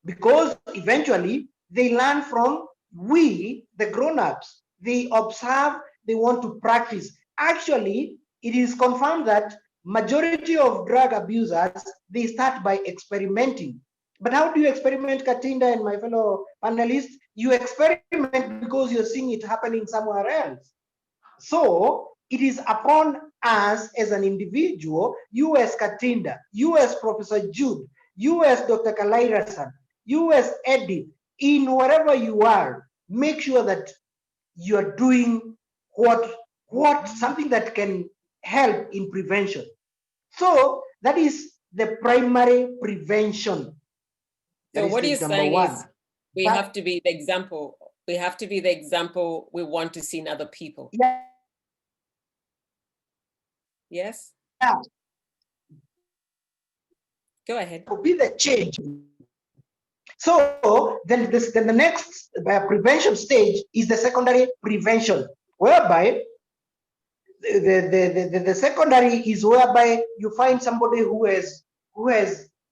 Because eventually they learn from we, the grown-ups. They observe, they want to practice. Actually, it is confirmed that majority of drug abusers, they start by experimenting. But how do you experiment, Katinda and my fellow panelists? You experiment because you're seeing it happening somewhere else. So it is upon us as an individual, you as Katinda, you as Professor Jude, you as Dr. Kalaira-san, you as Edith, in wherever you are, make sure that you're doing something that can help in prevention. So that is the primary prevention. So what you're saying is we have to be the example. We have to be the example we want to see in other people. Yeah. Yes? Yeah. Go ahead. Be the change. So then the next prevention stage is the secondary prevention, whereby the secondary is whereby you find somebody who has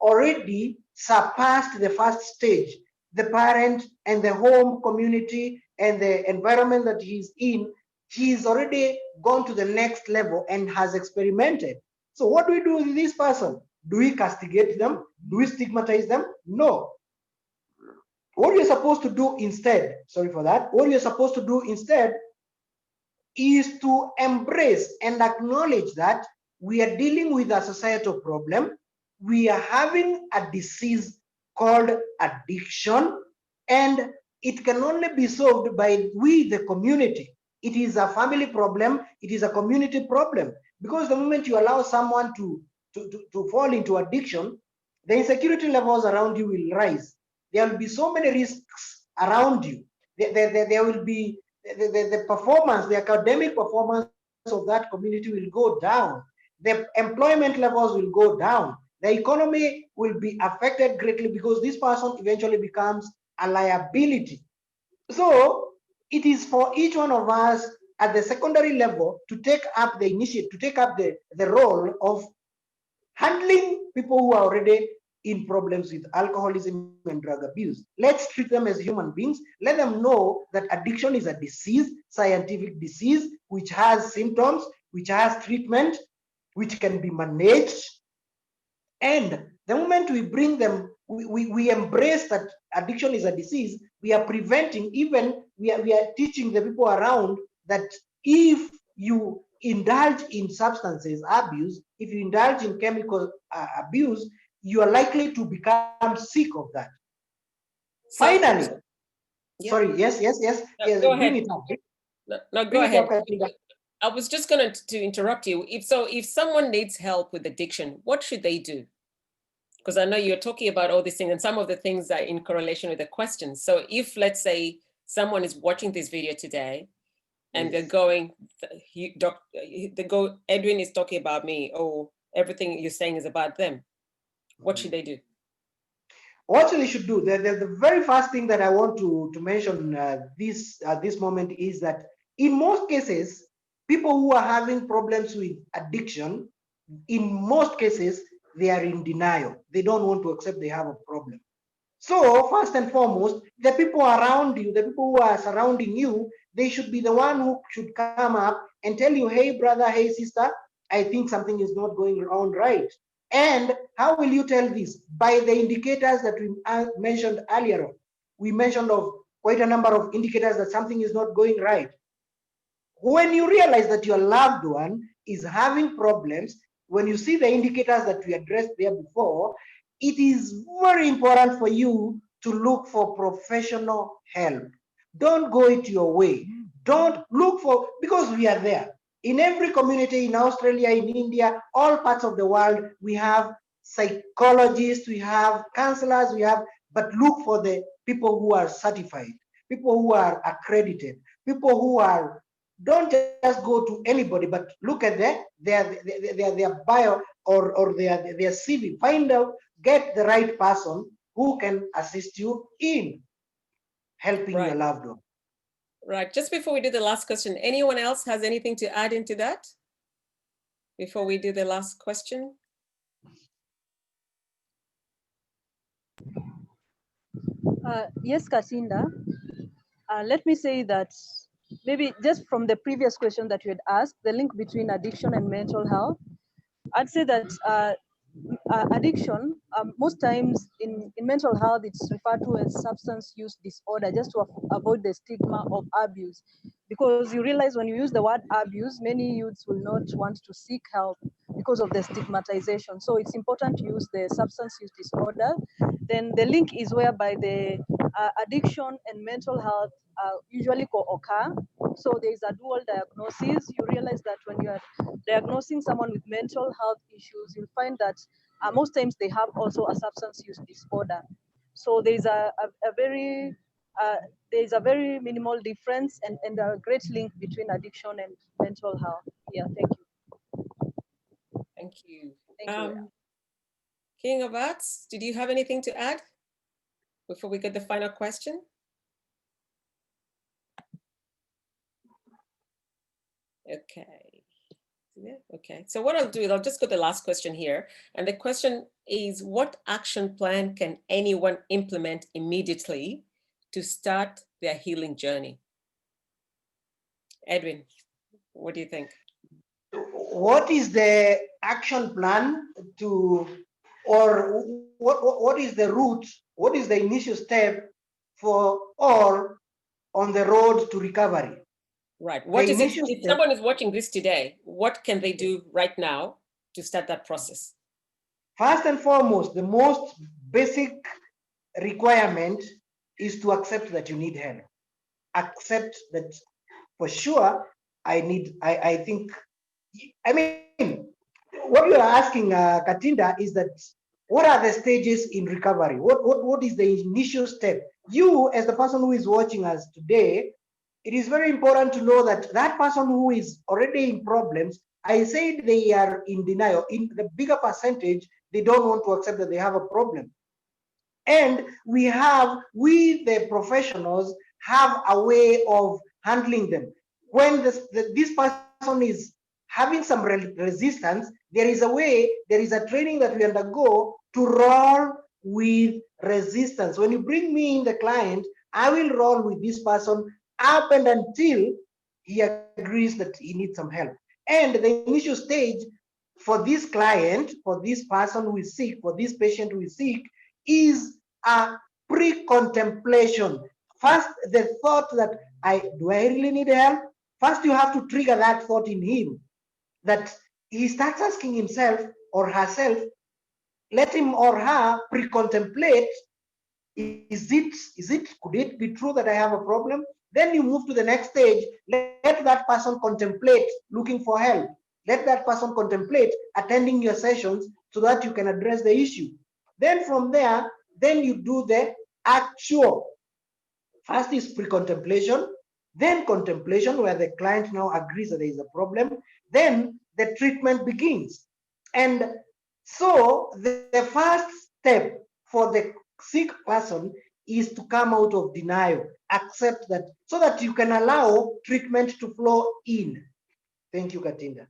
already surpassed the first stage. The parent and the home community and the environment that he's in, he's already gone to the next level and has experimented. So what do we do with this person? Do we castigate them? Do we stigmatize them? No. What you're supposed to do instead, sorry for that, what you're supposed to do instead is to embrace and acknowledge that we are dealing with a societal problem. We are having a disease called addiction, and it can only be solved by we, the community. It is a family problem. It is a community problem, because the moment you allow someone to fall into addiction, the insecurity levels around you will rise. There will be so many risks around you. There will be the performance, the academic performance of that community will go down. The employment levels will go down. The economy will be affected greatly, because this person eventually becomes a liability. So it is for each one of us at the secondary level to take up the initiative, to take up the role of handling people who are already in problems with alcoholism and drug abuse. Let's treat them as human beings. Let them know that addiction is a disease, scientific disease, which has symptoms, which has treatment, which can be managed. And the moment we bring them, we embrace that addiction is a disease, we are preventing, even we are teaching the people around that if you indulge in substances abuse, if you indulge in chemical abuse, you are likely to become sick of that. So, finally, yeah. Sorry, yes, go ahead. No, go ahead. I was just going to interrupt you. If someone needs help with addiction, what should they do? because I know you're talking about all these things, and some of the things are in correlation with the questions. So if, let's say, someone is watching this video today and they're going, Edwin is talking about me, or everything you're saying is about them, what should they do? What they should do, the very first thing that I want to mention this moment is that in most cases, people who are having problems with addiction, in most cases, they are in denial. They don't want to accept they have a problem. So first and foremost, the people around you, the people who are surrounding you, they should be the one who should come up and tell you, hey brother, hey sister, I think something is not going on right. And how will you tell this? By the indicators that we mentioned earlier on. We mentioned of quite a number of indicators that something is not going right. When you realize that your loved one is having problems, when you see the indicators that we addressed there before, it is very important for you to look for professional help. Don't go it your way. Don't look for, because we are there. In every community in Australia, in India, all parts of the world, we have psychologists, we have counselors, but look for the people who are certified, people who are accredited, people who are, don't just go to anybody, but look at their bio or their CV. Find out, get the right person who can assist you in helping your loved one. Right. Just before we do the last question, anyone else has anything to add into that? Before we do the last question? Yes, Katinda. Let me say that maybe just from the previous question that you had asked, the link between addiction and mental health, I'd say that addiction, most times in mental health, it's referred to as substance use disorder, just to avoid the stigma of abuse. Because you realize when you use the word abuse, many youths will not want to seek help because of the stigmatization. So it's important to use the substance use disorder. Then the link is whereby the addiction and mental health usually co-occur. So there is a dual diagnosis. You realize that when you are diagnosing someone with mental health issues, you'll find that most times they have also a substance use disorder. So there's a very minimal difference and a great link between addiction and mental health. Yeah, thank you. Thank you. Thank you. King of Arts, did you have anything to add before we get the final question? Okay. Okay. So what I'll do is I'll just go to the last question here. And the question is, what action plan can anyone implement immediately to start their healing journey? Edwin, what do you think? What is the action plan to, or what is the route, what is the initial step for all on the road to recovery? Right. What is it, if someone is watching this today, what can they do right now to start that process? First and foremost, the most basic requirement is to accept that you need help. Accept that for sure I think, I mean, what you are asking, Katinda, is that what are the stages in recovery? What is the initial step? You, as the person who is watching us today, it is very important to know that that person who is already in problems, I said they are in denial. In the bigger percentage, they don't want to accept that they have a problem. And we, the professionals, have a way of handling them. When this person is having some resistance, there is a way, there is a training that we undergo to roll with resistance. When you bring me in the client, I will roll with this person up and until he agrees that he needs some help. And the initial stage for this client, for this person who is sick, for this patient who is sick, is a pre-contemplation. First, the thought that do I really need help? First, you have to trigger that thought in him, that he starts asking himself or herself, let him or her pre-contemplate, could it be true that I have a problem? Then you move to the next stage, let that person contemplate looking for help. Let that person contemplate attending your sessions so that you can address the issue. Then from there, then you do the actual. First is pre-contemplation, then contemplation, where the client now agrees that there is a problem. Then the treatment begins. And so the first step for the sick person is to come out of denial, accept that, so that you can allow treatment to flow in. Thank you, Katinda.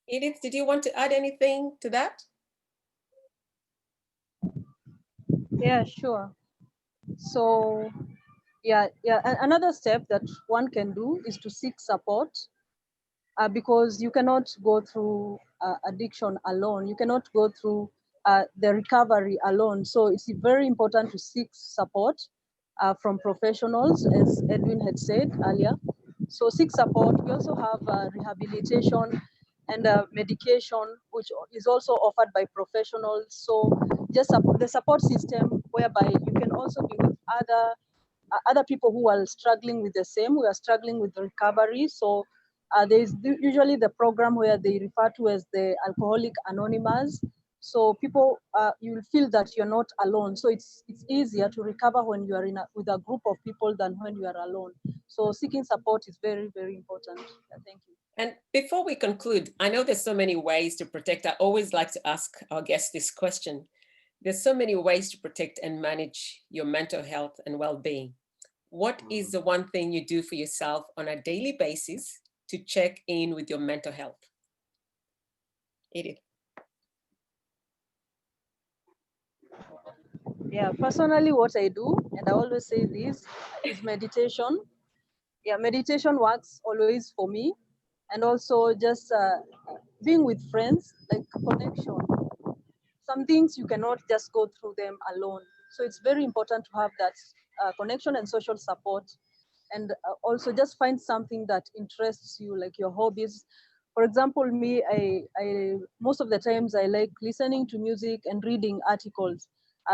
Edith, did you want to add anything to that? Yeah, sure. So yeah, another step that one can do is to seek support, because you cannot go through addiction alone. You cannot go through the recovery alone. So it's very important to seek support from professionals, as Edwin had said earlier. So seek support. We also have rehabilitation and medication, which is also offered by professionals. So just the support system, whereby you can also be with other people who are struggling with the same. We are struggling with recovery. So there's usually the program where they refer to as the Alcoholic Anonymous. So people, you will feel that you're not alone. So it's easier to recover when you are with a group of people than when you are alone. So seeking support is very, very important. Thank you. And before we conclude, I know there's so many ways to protect. I always like to ask our guests this question. There's so many ways to protect and manage your mental health and well-being. What is the one thing you do for yourself on a daily basis to check in with your mental health? Edith. Yeah, personally, what I do, and I always say this, is meditation. Yeah, meditation works always for me. And also just being with friends, like connection. Some things you cannot just go through them alone. So it's very important to have that connection and social support. And also just find something that interests you, like your hobbies. For example, me, I most of the times I like listening to music and reading articles.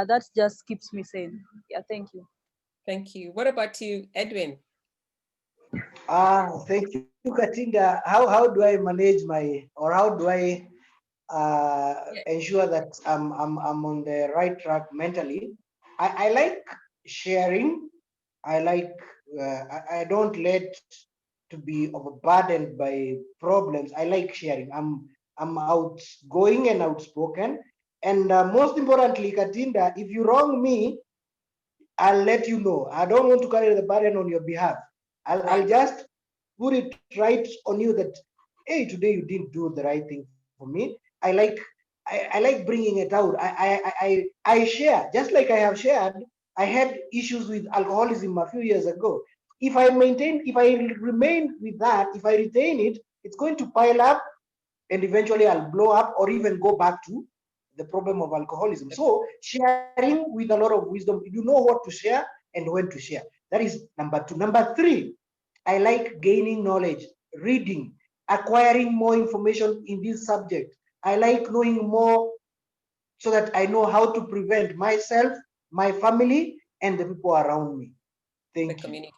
That just keeps me sane. Yeah, thank you. Thank you. What about you, Edwin? Thank you, Katinda. How do I manage or how do I ensure that I'm on the right track mentally? I like sharing. I like I don't let to be overburdened by problems. I like sharing. I'm outgoing and outspoken. And most importantly, Katinda, if you wrong me, I'll let you know. I don't want to carry the burden on your behalf. I'll just put it right on you that, hey, today you didn't do the right thing for me. I like bringing it out. I share, just like I have shared. I had issues with alcoholism a few years ago. If I remain with that, if I retain it, it's going to pile up, and eventually I'll blow up or even go back to the problem of alcoholism. So sharing with a lot of wisdom, you know what to share and when to share. That is number 2. Number 3, I like gaining knowledge, reading, acquiring more information in this subject. I like knowing more so that I know how to prevent myself, my family, and the people around me. Thank you. Community.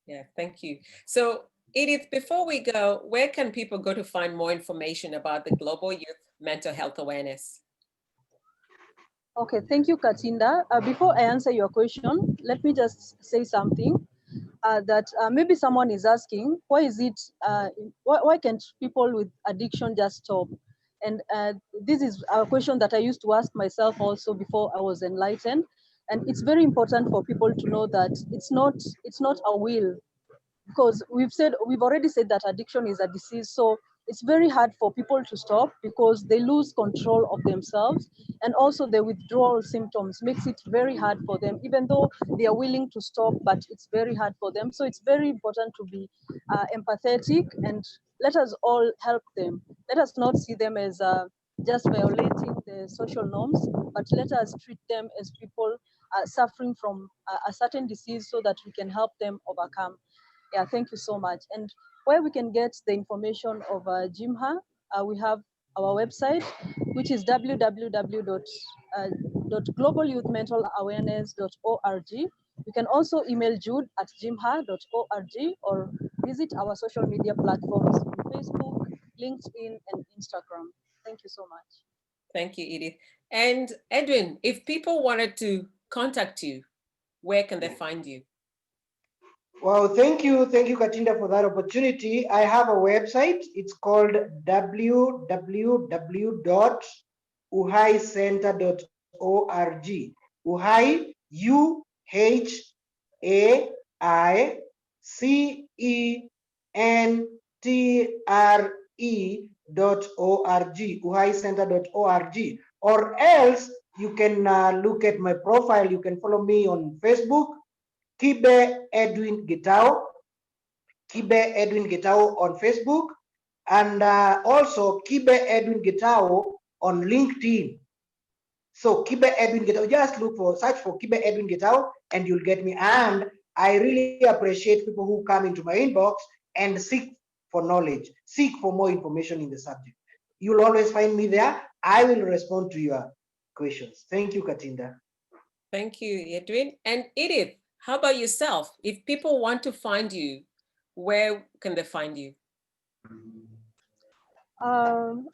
Yeah, thank you. So Edith, before we go, where can people go to find more information about the Global Youth Mental Health Awareness? Okay, thank you, Katinda. Before I answer your question, let me just say something that maybe someone is asking, why is it, why can't people with addiction just stop? And this is a question that I used to ask myself also before I was enlightened. And it's very important for people to know that it's not a will, because we've already said that addiction is a disease. So it's very hard for people to stop because they lose control of themselves, and also the withdrawal symptoms makes it very hard for them, even though they are willing to stop, but it's very hard for them. So it's very important to be empathetic, and let us all help them. Let us not see them as just violating the social norms, but let us treat them as people suffering from a certain disease, so that we can help them overcome. Yeah, thank you so much. And where we can get the information of GYMHA, we have our website, which is www.globalyouthmentalawareness.org. You can email email jude@gymha.org, or visit our social media platforms on Facebook, LinkedIn, and Instagram. Thank you so much. Thank you, Edith. And Edwin, if people wanted to contact you, where can they find you? Well, thank you, Katinda, for that opportunity. I have a website. It's called www.uhaicenter.org. Uhai, UHAICENTRE.org, uhaicenter.org. Or else you can look at my profile. You can follow me on Facebook, Kibe Edwin Gitao, on Facebook, and also Kibe Edwin Gitao on LinkedIn. So Kibe Edwin Gitao, just search for Kibe Edwin Gitao and you'll get me. And I really appreciate people who come into my inbox and seek for knowledge, seek for more information in the subject. You'll always find me there. I will respond to your questions. Thank you, Katinda. Thank you, Edwin. And Edith, how about yourself? If people want to find you, where can they find you?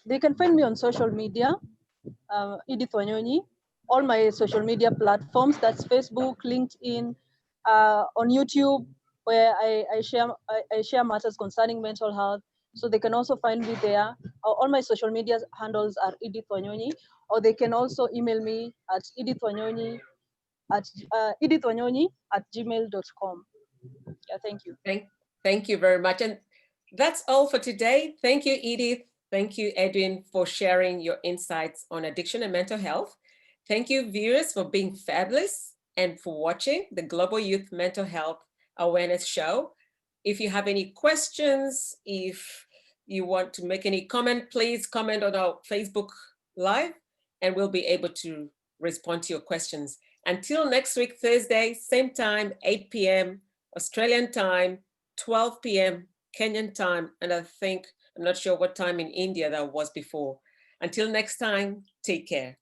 They can find me on social media, Edith Wanyonyi, all my social media platforms, that's Facebook, LinkedIn, on YouTube, where I share matters concerning mental health. So they can also find me there. All my social media handles are Edith Wanyonyi, or they can also email me at edithwanyonyi@gmail.com. Yeah, thank you. Thank you very much. And that's all for today. Thank you, Edith. Thank you, Edwin, for sharing your insights on addiction and mental health. Thank you, viewers, for being fabulous and for watching the Global Youth Mental Health Awareness Show. If you have any questions, if you want to make any comment, please comment on our Facebook Live and we'll be able to respond to your questions. Until next week, Thursday, same time, 8 p.m. Australian time, 12 p.m. Kenyan time, and I'm not sure what time in India that was before. Until next time, take care.